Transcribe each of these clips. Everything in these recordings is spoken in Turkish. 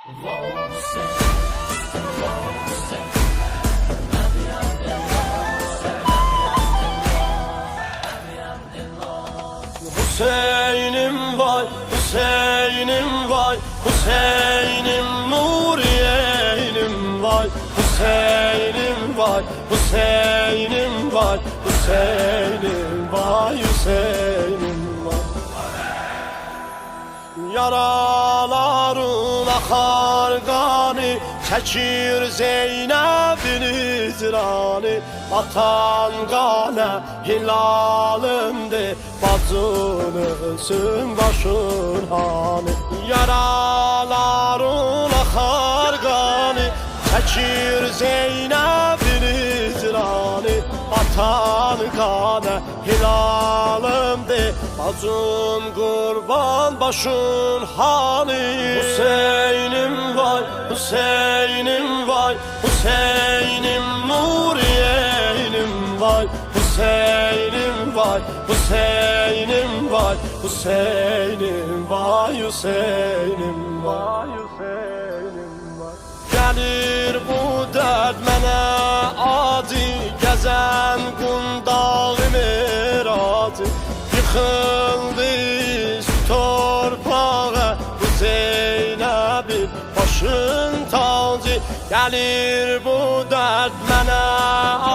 Hüseyin'im vay, Hüseyin'im vay, Hüseyin'im Nuriye'nim vay, Hüseyin'im vay, Hüseyin'im vay, Hüseyin'im vay, Hüseyin'im vay. Yaraların akar qanı, çəkir Zeynəbin izranı. Vatan qana hilalımdır, bacın ölsün başın hanı. Yaraların akar qanı, çəkir Zeynəbin izranı. Vatan qana hilalımdır, bacın qurban başın hanı. Hüseyin'im vay, Hüseyin'im vay, Hüseyin'im Nuriye'nim vay, Hüseyin'im vay, Hüseyin'im vay, Hüseyin'im vay, Hüseyin'im vay, Hüseyin'im vay. Gelir bu dert mənə acı, gəzən qundağı meracı. Yıxıldı torpağa bu Zeynəbin başın tacı. Gelir bu dert mənə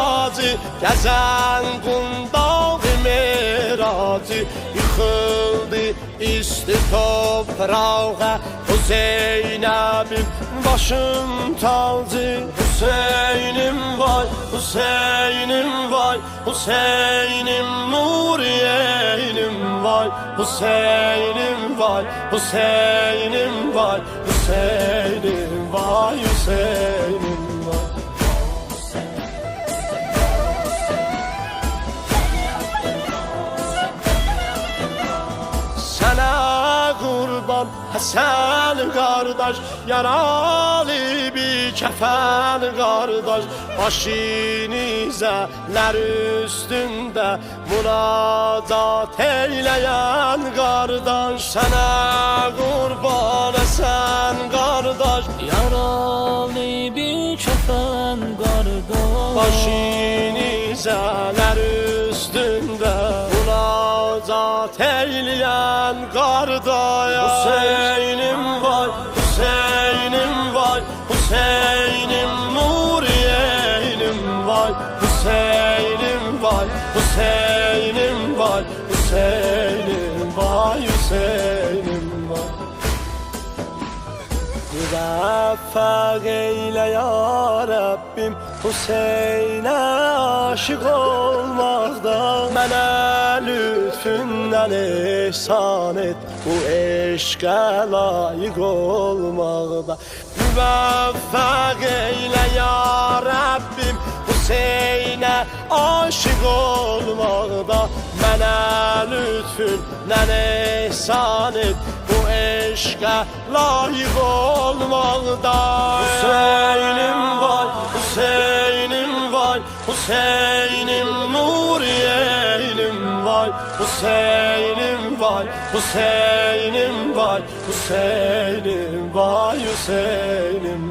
acı, gəzən qundağı meracı. Yıxıldı isti toprağa bu Zeynəbin başın tacı. Hüseyin'im vay, Hüseyin'im vay, Hüseyin'im Nuriye'nim vay, Hüseyin'im vay, Hüseyin'im vay, Hüseyin'im vay, Hüseyin'im vay. Sana kurban Hasan kardeş, yaralı bir kefen kardeş. Başinizeler üstünde müracaat eyleyen kardeş. Sana kurban Hasan kardeş, yaralı bir kefen kardeş. Başinizeler üstünde müracaat eyleyen kardeş. Hüseyin'im vay, Hüseyin'im vay, Hüseyin'im Nuriye'nim vay, Hüseyin'im vay, Hüseyin'im vay, Hüseyin'im vay, Hüseyin'im vay. Müvaffak eyle ya Rabbim Hüseyin'e aşık olmakta. Mənə lütfündən ihsan et, bu eşqə layık olmakta. Müvaffak eyle ya Rabbim Hüseyin'e aşık olmakta. Mənə lütfündən ihsan et, bu eşqə layık olmakta. Hüseyin'im vay, Hüseyin'im vay, Hüseyin'im Nuriye'nim vay, Hüseyin'im vay, Hüseyin'im vay, Hüseyin'im vay, Hüseyin'im